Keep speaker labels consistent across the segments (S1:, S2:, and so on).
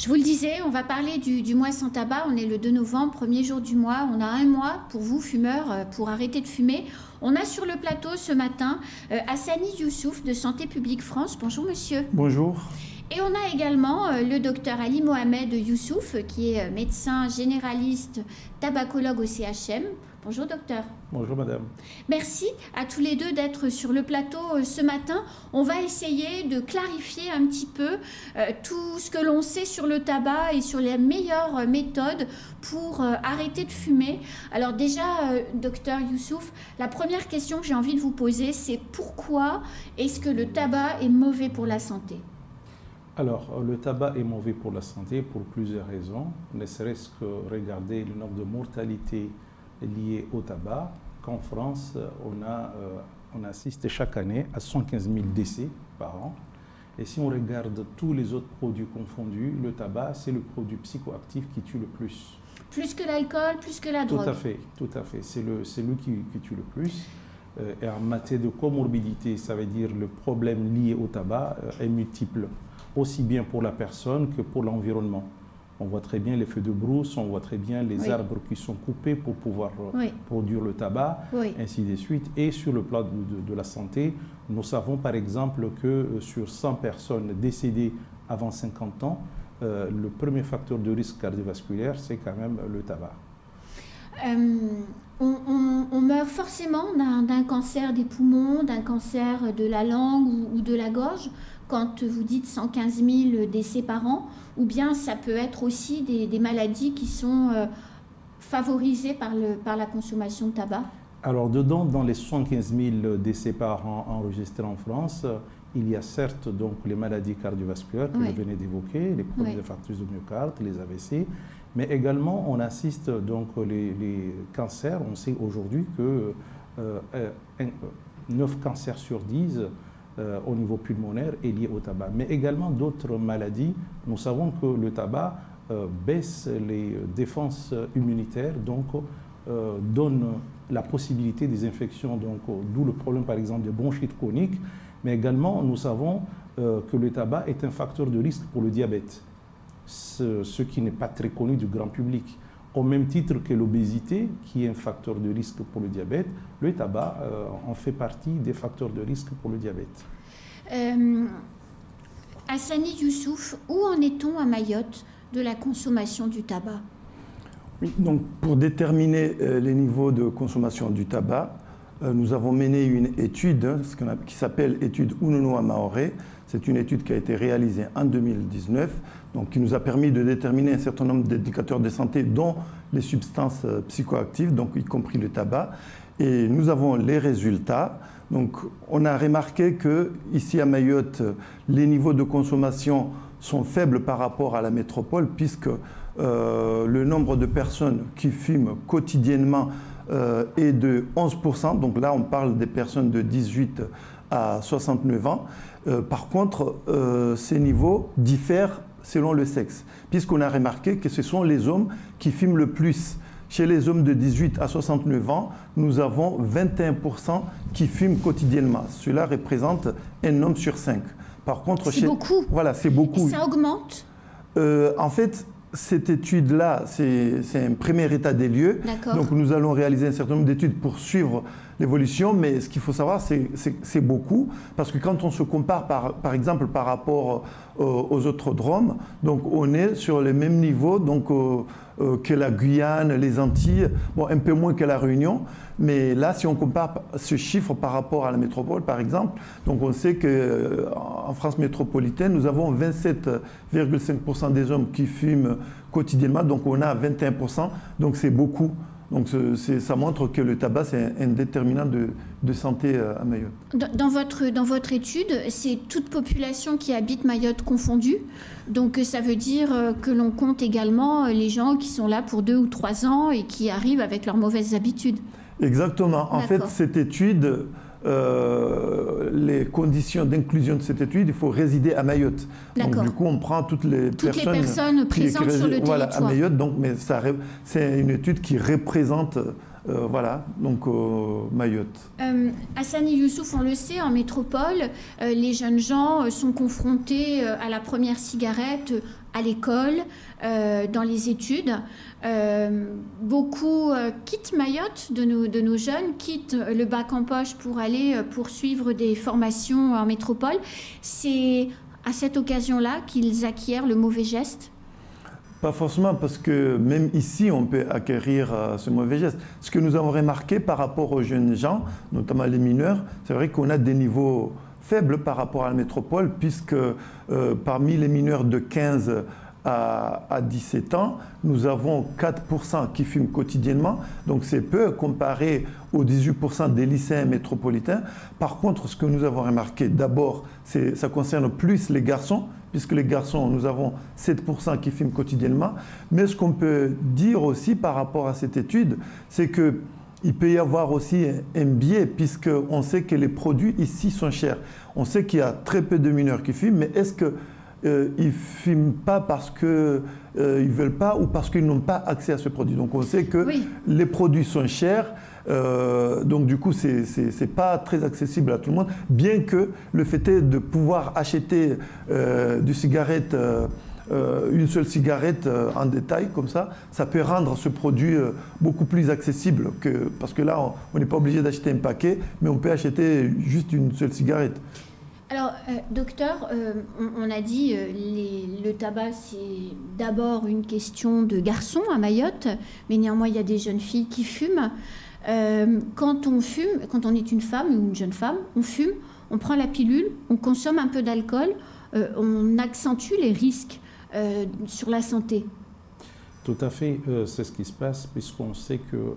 S1: Je vous le disais, on va parler du mois sans tabac. On est le 2 novembre, premier jour du mois. On a un mois pour vous, fumeurs, pour arrêter de fumer. On a sur le plateau ce matin Hassani Youssouf de Santé publique France. Bonjour monsieur.
S2: Bonjour.
S1: Et on a également le docteur Ali Mohamed Youssouf, qui est médecin généraliste, tabacologue au CHM. Bonjour docteur.
S2: Bonjour madame.
S1: Merci à tous les deux d'être sur le plateau ce matin. On va essayer de clarifier un petit peu tout ce que l'on sait sur le tabac et sur les meilleures méthodes pour arrêter de fumer. Alors déjà, docteur Youssouf, la première question que j'ai envie de vous poser, c'est pourquoi est-ce que le tabac est mauvais pour la santé ?
S2: Alors, le tabac est mauvais pour la santé pour plusieurs raisons. Ne serait-ce que regarder le nombre de mortalités liées au tabac. Qu'en France, on assiste chaque année à 115 000 décès par an. Et si on regarde tous les autres produits confondus, le tabac, c'est le produit psychoactif qui tue le plus.
S1: Plus que l'alcool, plus que la drogue.
S2: Tout à fait. C'est lui qui tue le plus. Et en matière de comorbidité, ça veut dire le problème lié au tabac est multiple, aussi bien pour la personne que pour l'environnement. On voit très bien les feux de brousse, on voit très bien les arbres qui sont coupés pour pouvoir produire le tabac, ainsi de suite. Et sur le plan de la santé, nous savons par exemple que sur 100 personnes décédées avant 50 ans, le premier facteur de risque cardiovasculaire, c'est quand même le tabac.
S1: On meurt forcément d'un cancer des poumons, d'un cancer de la langue ou de la gorge quand vous dites 115 000 décès par an, ou bien ça peut être aussi des maladies qui sont favorisées par la consommation de tabac? Alors
S2: dedans, dans les 115 000 décès par an enregistrés en France, il y a certes donc les maladies cardiovasculaires que vous venez d'évoquer, les problèmes d'infarctus du myocarde, les AVC, mais également on assiste donc les cancers. On sait aujourd'hui que 9 cancers sur 10 au niveau pulmonaire est lié au tabac. Mais également d'autres maladies. Nous savons que le tabac baisse les défenses immunitaires, donc donne la possibilité des infections, d'où le problème par exemple des bronchites chroniques. Mais également, nous savons que le tabac est un facteur de risque pour le diabète, ce qui n'est pas très connu du grand public. Au même titre que l'obésité, qui est un facteur de risque pour le diabète, le tabac en fait partie des facteurs de risque pour le diabète.
S1: Hassani Youssouf, où en est-on à Mayotte de la consommation du tabac?
S3: Oui, donc pour déterminer les niveaux de consommation du tabac, nous avons mené une étude qui s'appelle étude Unonoa Maoré. C'est une étude qui a été réalisée en 2019, donc qui nous a permis de déterminer un certain nombre d'indicateurs de santé, dont les substances psychoactives, donc y compris le tabac. Et nous avons les résultats. Donc on a remarqué que ici à Mayotte, les niveaux de consommation sont faibles par rapport à la métropole, puisque le nombre de personnes qui fument quotidiennement est de 11%. Donc là, on parle des personnes de 18 à 69 ans. Par contre, ces niveaux diffèrent selon le sexe, puisqu'on a remarqué que ce sont les hommes qui fument le plus. Chez les hommes de 18 à 69 ans, nous avons 21% qui fument quotidiennement. Cela représente un homme sur 5. Par contre,
S1: c'est beaucoup.
S3: Voilà, c'est beaucoup.
S1: Et ça augmente?
S3: En fait, cette étude-là, c'est un premier état des lieux. Donc nous allons réaliser un certain nombre d'études pour suivre l'évolution, mais ce qu'il faut savoir, c'est beaucoup, parce que quand on se compare par exemple par rapport aux autres DROM, donc on est sur les mêmes niveaux que la Guyane, les Antilles, bon, un peu moins que la Réunion, mais là, si on compare ce chiffre par rapport à la métropole, par exemple, donc on sait qu'en France métropolitaine, nous avons 27,5% des hommes qui fument quotidiennement, donc on a 21%, donc c'est beaucoup. Donc ça montre que le tabac, c'est un déterminant de santé à Mayotte.
S1: Dans votre étude, c'est toute population qui habite Mayotte confondue. Donc ça veut dire que l'on compte également les gens qui sont là pour 2 ou 3 ans et qui arrivent avec leurs mauvaises habitudes.
S3: Exactement. En fait, cette étude, les conditions d'inclusion de cette étude, il faut résider à Mayotte. Donc du coup, on prend toutes les personnes
S1: présentes sur le territoire.
S3: À Mayotte. Donc, mais c'est une étude qui représente Mayotte.
S1: Hassani Youssouf, on le sait, en métropole, les jeunes gens sont confrontés à la première cigarette à l'école, dans les études. Beaucoup quittent Mayotte, de nos jeunes, quittent le bac en poche pour aller poursuivre des formations en métropole. C'est à cette occasion-là qu'ils acquièrent le mauvais geste?
S3: Pas forcément, parce que même ici, on peut acquérir ce mauvais geste. Ce que nous avons remarqué par rapport aux jeunes gens, notamment les mineurs, c'est vrai qu'on a des niveaux faibles par rapport à la métropole, puisque parmi les mineurs de 15 à 17 ans, nous avons 4% qui fument quotidiennement, donc c'est peu comparé aux 18% des lycéens métropolitains. Par contre, ce que nous avons remarqué, d'abord, ça concerne plus les garçons, puisque les garçons, nous avons 7% qui fument quotidiennement. Mais ce qu'on peut dire aussi par rapport à cette étude, c'est qu'il peut y avoir aussi un biais, puisqu'on sait que les produits ici sont chers. On sait qu'il y a très peu de mineurs qui fument, mais est-ce qu'ils ne fument pas parce qu'ils ne veulent pas ou parce qu'ils n'ont pas accès à ce produit? Donc on sait que les produits sont chers. Donc du coup, c'est pas très accessible à tout le monde, bien que le fait est de pouvoir acheter une seule cigarette en détail, comme ça peut rendre ce produit beaucoup plus accessible, parce que là, on n'est pas obligé d'acheter un paquet, mais on peut acheter juste une seule cigarette.
S1: Alors, docteur, on a dit le tabac, c'est d'abord une question de garçons à Mayotte, mais néanmoins, il y a des jeunes filles qui fument. Quand on fume, quand on est une femme ou une jeune femme, on fume, on prend la pilule, on consomme un peu d'alcool, on accentue les risques sur la santé.
S2: Tout à fait, c'est ce qui se passe, puisqu'on sait que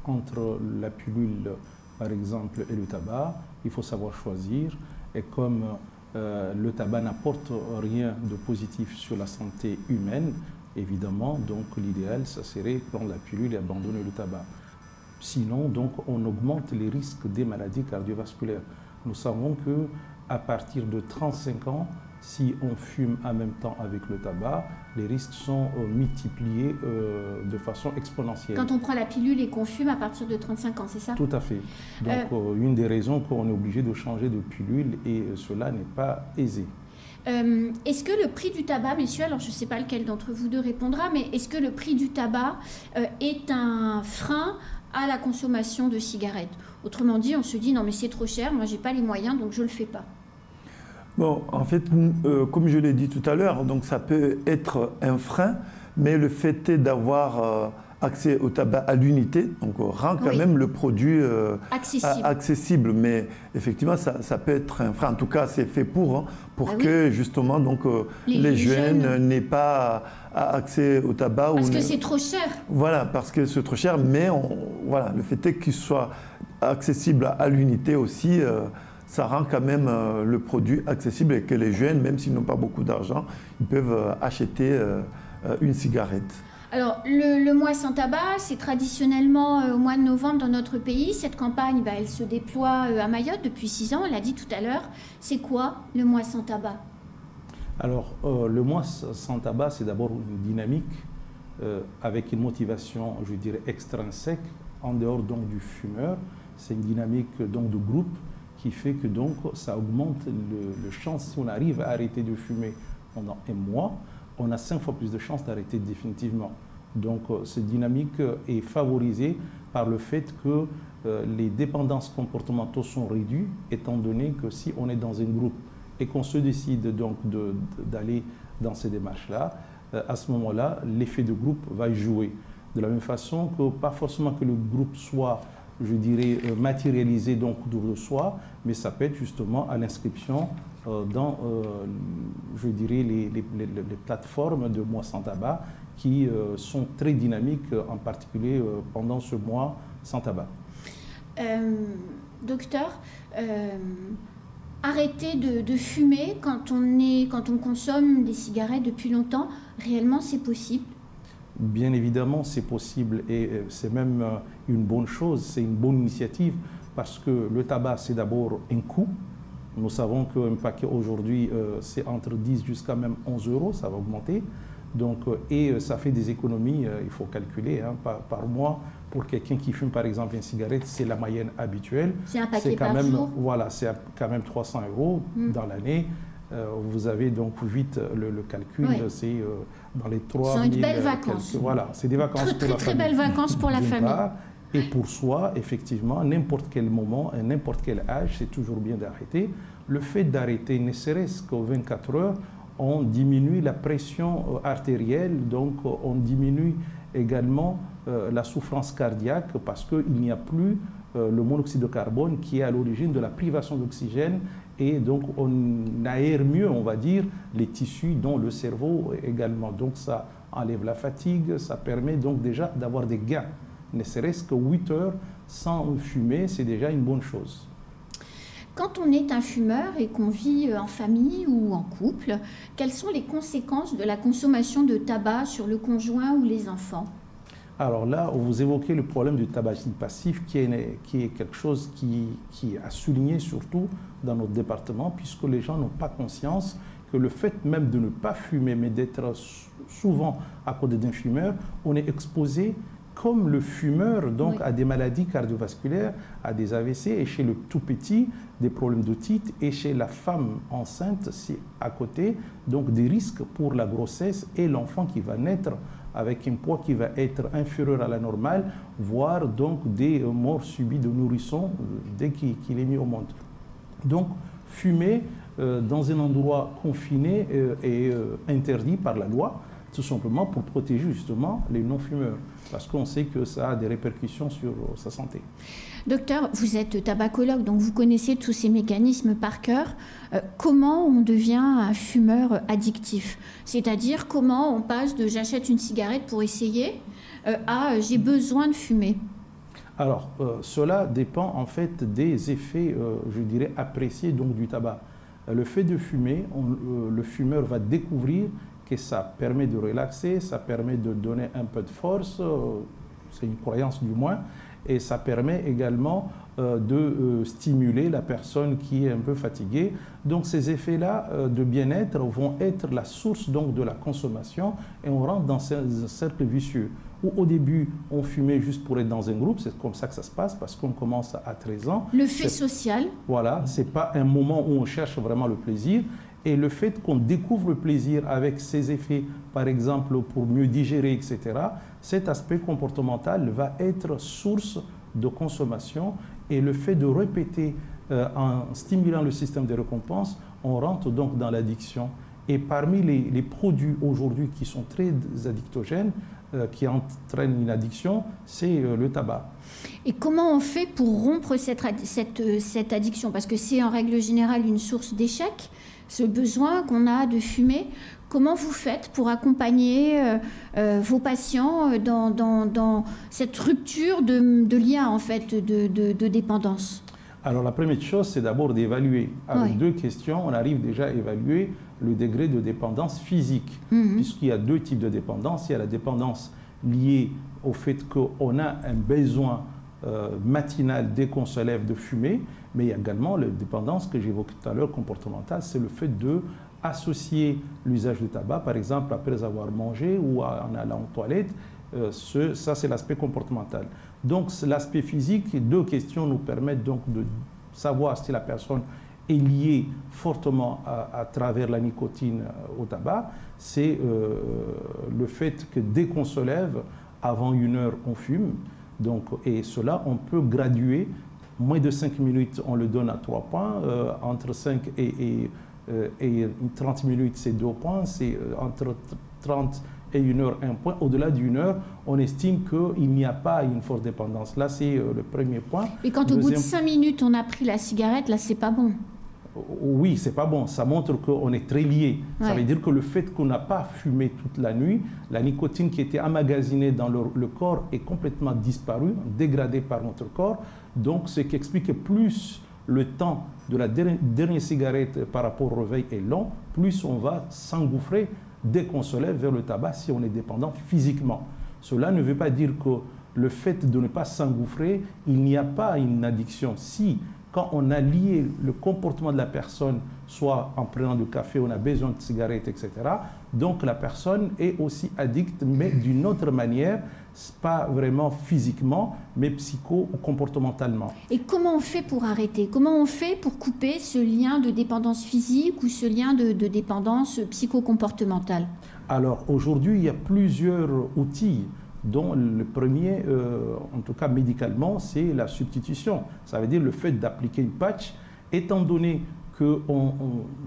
S2: entre la pilule, par exemple, et le tabac, il faut savoir choisir. Et comme le tabac n'apporte rien de positif sur la santé humaine, évidemment, donc l'idéal, ça serait prendre la pilule et abandonner le tabac. Sinon, donc, on augmente les risques des maladies cardiovasculaires. Nous savons qu'à partir de 35 ans, si on fume en même temps avec le tabac, les risques sont multipliés de façon exponentielle.
S1: Quand on prend la pilule et qu'on fume à partir de 35 ans, c'est ça?
S2: Tout à fait. Donc, une des raisons qu'on est obligé de changer de pilule, et cela n'est pas aisé.
S1: Est-ce que le prix du tabac, messieurs, alors je ne sais pas lequel d'entre vous deux répondra, mais est-ce que le prix du tabac est un frein à la consommation de cigarettes? Autrement dit, on se dit non mais c'est trop cher, moi j'ai pas les moyens donc je le fais pas.
S3: Bon, en fait, comme je l'ai dit tout à l'heure, donc ça peut être un frein, mais le fait est d'avoir accès au tabac à l'unité, donc rend quand même le produit accessible. Mais effectivement, ça peut être un frein. En tout cas, c'est fait pour que justement donc, les jeunes n'aient pas accès au tabac.
S1: Parce que c'est trop cher.
S3: Voilà, parce que c'est trop cher, mais voilà, le fait est qu'il soit accessible à l'unité aussi. Ça rend quand même le produit accessible et que les jeunes, même s'ils n'ont pas beaucoup d'argent, ils peuvent acheter une cigarette.
S1: Alors, le mois sans tabac, c'est traditionnellement au mois de novembre dans notre pays. Cette campagne, elle se déploie à Mayotte depuis 6 ans, on l'a dit tout à l'heure. C'est quoi le mois sans tabac? Alors,
S2: le mois sans tabac, c'est d'abord une dynamique avec une motivation, je dirais, extrinsèque, en dehors donc du fumeur. C'est une dynamique donc de groupe qui fait que donc ça augmente le chance, si on arrive à arrêter de fumer pendant un mois, on a 5 fois plus de chances d'arrêter définitivement. Donc cette dynamique est favorisée par le fait que les dépendances comportementales sont réduites, étant donné que si on est dans un groupe et qu'on se décide donc d'aller dans ces démarches-là, à ce moment-là, l'effet de groupe va jouer. De la même façon que pas forcément que le groupe soit, je dirais, matérialisé donc autour de soi, mais ça peut être justement à l'inscription dans, je dirais, les plateformes de mois sans tabac qui sont très dynamiques, en particulier pendant ce mois sans tabac.
S1: Docteur, arrêter de fumer quand on consomme des cigarettes depuis longtemps, réellement c'est possible?
S2: Bien évidemment, c'est possible et c'est même une bonne chose, c'est une bonne initiative parce que le tabac, c'est d'abord un coût. Nous savons qu'un paquet aujourd'hui, c'est entre 10 jusqu'à même 11 €, ça va augmenter. Donc, et ça fait des économies, il faut calculer, par mois. Pour quelqu'un qui fume par exemple une cigarette, c'est la moyenne habituelle.
S1: C'est un paquet par jour.
S2: Voilà, c'est quand même 300 € dans l'année. Vous avez donc vite le calcul, c'est dans les 3 000...
S1: C'est une belle vacances.
S2: Voilà, c'est des vacances pour la famille.
S1: Très belles vacances pour la famille.
S2: Et pour soi, effectivement, à n'importe quel moment, à n'importe quel âge, c'est toujours bien d'arrêter. Le fait d'arrêter, ne serait-ce qu'aux 24 heures, on diminue la pression artérielle, donc on diminue également la souffrance cardiaque parce qu'il n'y a plus le monoxyde de carbone qui est à l'origine de la privation d'oxygène et donc on aère mieux, on va dire, les tissus dont le cerveau également. Donc ça enlève la fatigue, ça permet donc déjà d'avoir des gains. Ne serait-ce que 8 heures sans fumer, c'est déjà une bonne chose.
S1: Quand on est un fumeur et qu'on vit en famille ou en couple, quelles sont les conséquences de la consommation de tabac sur le conjoint ou les enfants?
S2: Alors là, vous évoquez le problème du tabagisme passif qui est quelque chose qui a souligné surtout dans notre département puisque les gens n'ont pas conscience que le fait même de ne pas fumer mais d'être souvent à côté d'un fumeur, on est exposé comme le fumeur donc à des maladies cardiovasculaires, à des AVC et chez le tout petit des problèmes d'otite et chez la femme enceinte c'est à côté donc des risques pour la grossesse et l'enfant qui va naître avec un poids qui va être inférieur à la normale, voire donc des morts subies de nourrissons dès qu'il est mis au monde. Donc fumer dans un endroit confiné est interdit par la loi, tout simplement pour protéger justement les non-fumeurs, parce qu'on sait que ça a des répercussions sur sa santé.
S1: Docteur, vous êtes tabacologue, donc vous connaissez tous ces mécanismes par cœur. Comment on devient un fumeur addictif? C'est-à-dire comment on passe de j'achète une cigarette pour essayer à j'ai besoin de fumer?
S2: Alors, cela dépend en fait des effets, je dirais, appréciés donc, du tabac. Le fait de fumer, le fumeur va découvrir que ça permet de relaxer, ça permet de donner un peu de force, c'est une croyance du moins, et ça permet également de stimuler la personne qui est un peu fatiguée. Donc ces effets-là de bien-être vont être la source donc de la consommation et on rentre dans un cercle vicieux. Où au début on fumait juste pour être dans un groupe, c'est comme ça que ça se passe parce qu'on commence à 13 ans.
S1: Le fait social.
S2: Voilà, c'est pas un moment où on cherche vraiment le plaisir. Et le fait qu'on découvre le plaisir avec ses effets, par exemple pour mieux digérer, etc., cet aspect comportemental va être source de consommation. Et le fait de répéter en stimulant le système de récompense, on rentre donc dans l'addiction. Et parmi les produits aujourd'hui qui sont très addictogènes, qui entraînent une addiction, c'est le tabac.
S1: Et comment on fait pour rompre cette addiction? Parce que c'est en règle générale une source d'échec, ce besoin qu'on a de fumer. Comment vous faites pour accompagner vos patients dans cette rupture de lien, en fait, de dépendance? Alors
S2: la première chose, c'est d'abord d'évaluer. Avec deux questions, on arrive déjà à évaluer le degré de dépendance physique, puisqu'il y a deux types de dépendance. Il y a la dépendance liée au fait qu'on a un besoin matinal dès qu'on se lève de fumer, mais il y a également la dépendance que j'évoquais tout à l'heure, comportementale, c'est le fait d'associer l'usage du tabac, par exemple après avoir mangé ou en allant aux toilettes. Ça, c'est l'aspect comportemental. Donc, l'aspect physique, deux questions nous permettent donc de savoir si la personne est liée fortement à travers la nicotine au tabac. C'est le fait que dès qu'on se lève, avant 1 heure, on fume. Donc, et cela, on peut graduer. Moins de 5 minutes, on le donne à 3 points. Entre 5 et 30 minutes, c'est 2 points. C'est entre 30 et 1 heure, 1 point. Au-delà d'1 heure, on estime qu'il n'y a pas une forte dépendance. Là, c'est le premier point.
S1: Et quand au bout de 5 minutes, on a pris la cigarette, là, c'est pas bon.
S2: Oui, c'est pas bon. Ça montre qu'on est très lié. Ouais. Ça veut dire que le fait qu'on n'a pas fumé toute la nuit, la nicotine qui était emmagasinée dans le corps est complètement disparue, dégradée par notre corps. Donc, ce qui explique que plus le temps de la dernière cigarette par rapport au réveil est long, plus on va s'engouffrer dès qu'on se lève vers le tabac si on est dépendant physiquement. Cela ne veut pas dire que le fait de ne pas s'engouffrer, il n'y a pas une addiction. Si, quand on a lié le comportement de la personne, soit en prenant du café, on a besoin de cigarettes, etc., donc la personne est aussi addicte, mais d'une autre manière, pas vraiment physiquement, mais psycho ou comportementalement.
S1: Et comment on fait pour arrêter? Comment on fait pour couper ce lien de dépendance physique ou ce lien de dépendance psycho-comportementale?
S2: Alors aujourd'hui, il y a plusieurs outils, dont le premier, en tout cas médicalement, c'est la substitution. Ça veut dire le fait d'appliquer une patch, étant donné qu'on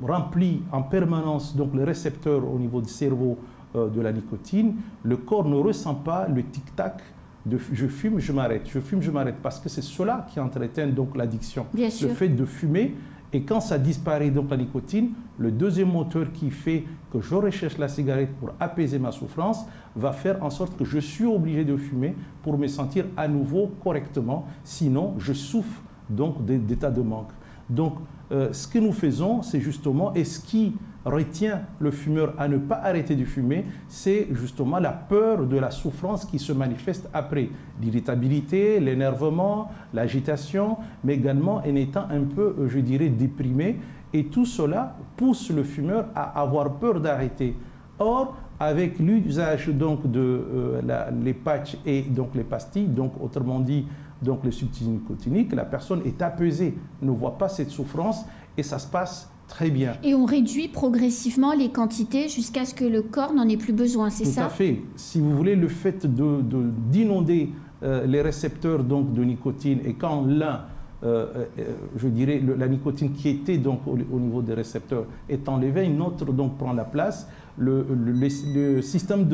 S2: remplit en permanence donc, les récepteurs au niveau du cerveau de la nicotine, le corps ne ressent pas le tic-tac de je fume, je m'arrête, je fume, je m'arrête, parce que c'est cela qui entretient donc l'addiction. Le fait de fumer, et quand ça disparaît donc la nicotine, le deuxième moteur qui fait que je recherche la cigarette pour apaiser ma souffrance va faire en sorte que je suis obligé de fumer pour me sentir à nouveau correctement, sinon je souffre donc d'état de manque. Donc ce que nous faisons, c'est justement, et ce qui retient le fumeur à ne pas arrêter de fumer, c'est justement la peur de la souffrance qui se manifeste après. L'irritabilité, l'énervement, l'agitation, mais également en étant un peu, je dirais, déprimé. Et tout cela pousse le fumeur à avoir peur d'arrêter. Or, avec l'usage donc de les patchs et donc les pastilles, donc autrement dit, donc les substituts nicotiniques, la personne est apaisée, ne voit pas cette souffrance et ça se passe très bien.
S1: Et on réduit progressivement les quantités jusqu'à ce que le corps n'en ait plus besoin, c'est ça?
S2: Tout à fait. Si vous voulez, le fait d'inonder les récepteurs donc, de nicotine, et quand l'un, je dirais, la nicotine qui était donc, au niveau des récepteurs est enlevée, une autre donc, prend la place, le système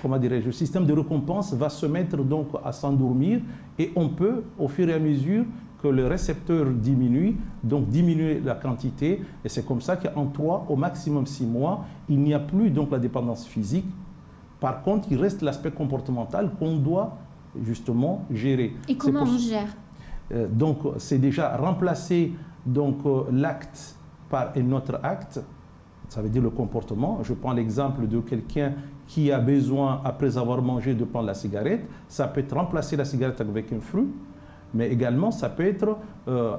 S2: comment dirais-je, le système de récompense va se mettre donc à s'endormir, et on peut, au fur et à mesure que le récepteur diminue, donc diminuer la quantité, et c'est comme ça qu'en 3, au maximum 6 mois, il n'y a plus donc la dépendance physique. Par contre, il reste l'aspect comportemental qu'on doit justement gérer.
S1: Et comment on gère?
S2: Donc, c'est déjà remplacer donc l'acte par un autre acte, ça veut dire le comportement. Je prends l'exemple de quelqu'un qui a besoin, après avoir mangé, de prendre la cigarette. Ça peut être remplacer la cigarette avec un fruit, mais également ça peut être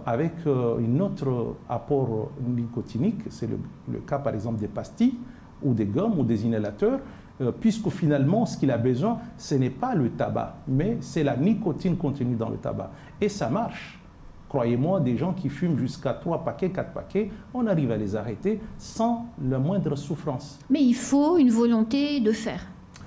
S2: avec un autre apport nicotinique. C'est le cas par exemple des pastilles ou des gommes ou des inhalateurs, puisque finalement ce qu'il a besoin, ce n'est pas le tabac, mais c'est la nicotine contenue dans le tabac. Et ça marche. Croyez-moi, des gens qui fument jusqu'à 3 paquets, 4 paquets, on arrive à les arrêter sans la moindre souffrance.
S1: Mais il faut une volonté de faire.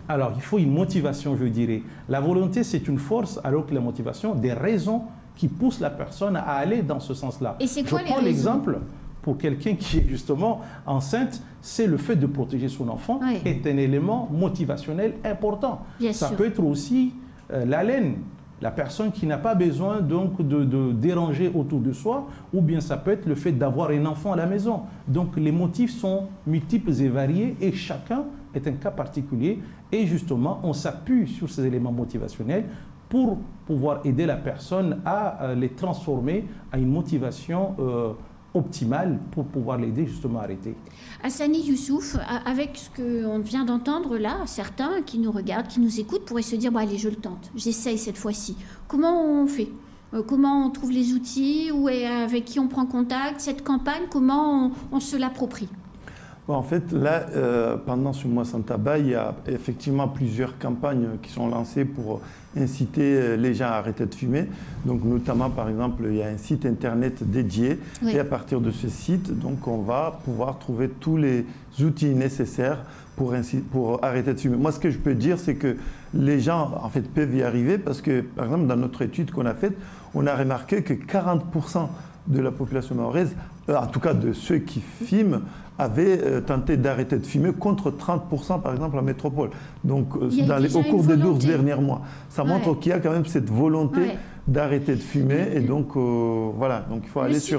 S2: Alors, il faut une motivation, je dirais. La volonté, c'est une force, alors que la motivation, des raisons qui poussent la personne à aller dans ce sens-là.
S1: Et c'est quoi les raisons?
S2: Je prends l'exemple, pour quelqu'un qui est justement enceinte, c'est le fait de protéger son enfant,
S1: oui,
S2: est un élément motivationnel important.
S1: Bien
S2: Ça
S1: sûr.
S2: peut être aussi l'haleine. La personne qui n'a pas besoin donc de déranger autour de soi, ou bien ça peut être le fait d'avoir un enfant à la maison. Donc les motifs sont multiples et variés, et chacun est un cas particulier, et justement on s'appuie sur ces éléments motivationnels pour pouvoir aider la personne à les transformer à une motivation optimale pour pouvoir l'aider justement à arrêter.
S1: Hassani Youssouf, avec ce qu'on vient d'entendre là, certains qui nous regardent, qui nous écoutent, pourraient se dire bon, allez, je le tente, j'essaye cette fois-ci. Comment on fait? Comment on trouve les outils? Ou avec qui on prend contact? Cette campagne, comment on se l'approprie?
S3: Bon, en fait, là, pendant ce mois sans tabac, il y a effectivement plusieurs campagnes qui sont lancées pour inciter les gens à arrêter de fumer. Donc, notamment, par exemple, il y a un site internet dédié. Oui. Et à partir de ce site, donc, on va pouvoir trouver tous les outils nécessaires pour arrêter de fumer. Moi, ce que je peux dire, c'est que les gens, en fait, peuvent y arriver parce que, par exemple, dans notre étude qu'on a faite, on a remarqué que 40% de la population mahoraise, en tout cas de ceux qui fument, avaient tenté d'arrêter de fumer contre 30% par exemple en métropole. Donc au cours des 12 derniers mois. Ça montre qu'il y a quand même cette volonté d'arrêter de fumer. Et donc voilà, donc il faut aller sur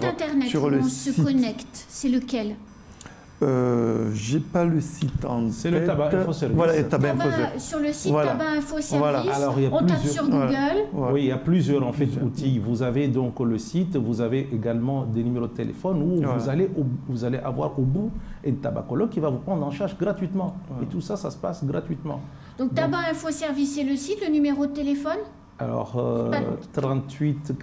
S1: le site. Se connecte, c'est lequel?
S3: J'ai pas le site en tête.
S2: C'est le Tabac Info Service.
S3: Voilà, Tabac Info Service.
S1: Sur le site
S3: voilà.
S1: Tabac Info Service,
S2: voilà. Alors,
S1: on tape sur Google.
S2: Voilà. Oui, il y a plusieurs en fait outils. Vous avez donc le site, vous avez également des numéros de téléphone où vous allez avoir au bout un tabacologue qui va vous prendre en charge gratuitement. Et tout ça, ça se passe gratuitement.
S1: Donc Tabac Info Service, c'est le site, le numéro de téléphone?
S2: Alors, 38,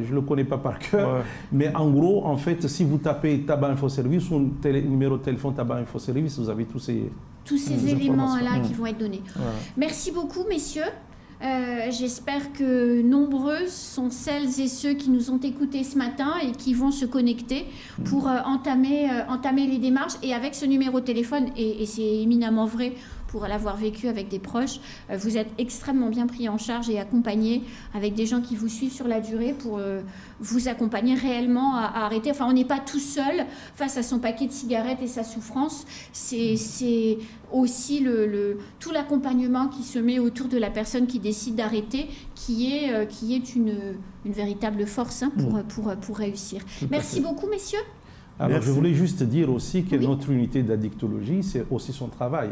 S2: je ne le connais pas par cœur, mais en gros, en fait, si vous tapez tabac infoservice ou numéro de téléphone tabac infoservice, vous avez tous ces
S1: éléments-là qui vont être donnés. Voilà. Merci beaucoup, messieurs. J'espère que nombreuses sont celles et ceux qui nous ont écoutés ce matin et qui vont se connecter pour entamer les démarches. Et avec ce numéro de téléphone, et c'est éminemment vrai pour l'avoir vécu avec des proches, vous êtes extrêmement bien pris en charge et accompagnés avec des gens qui vous suivent sur la durée pour vous accompagner réellement à arrêter. Enfin, on n'est pas tout seul face à son paquet de cigarettes et sa souffrance. C'est aussi tout l'accompagnement qui se met autour de la personne qui décide d'arrêter, qui est une véritable force pour réussir. Merci beaucoup, messieurs.
S2: Alors, je voulais juste dire aussi que notre unité d'addictologie, c'est aussi son travail.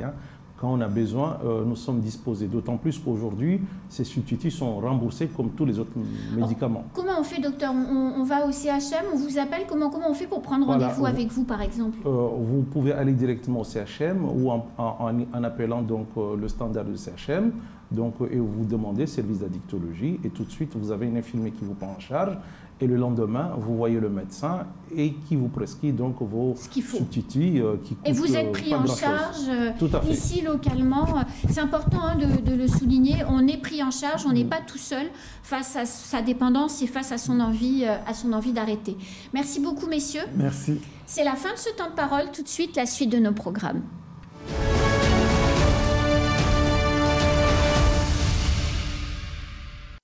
S2: Quand on a besoin, nous sommes disposés. D'autant plus qu'aujourd'hui, ces substituts sont remboursés comme tous les autres médicaments.
S1: Comment on fait, docteur? On va au CHM, on vous appelle? Comment on fait pour prendre rendez-vous avec vous, par exemple?
S2: Vous pouvez aller directement au CHM ou en appelant donc, le standard du CHM. Donc, et vous demandez service d'addictologie et tout de suite, vous avez une infirmière qui vous prend en charge. Et le lendemain, vous voyez le médecin et qui vous prescrit donc vos substituts qui coûtent.
S1: Et vous êtes pris en charge ici localement. C'est important de le souligner. On est pris en charge, on n'est pas tout seul face à sa dépendance et face à son envie d'arrêter. Merci beaucoup, messieurs.
S3: Merci.
S1: C'est la fin de ce temps de parole. Tout de suite, la suite de nos programmes.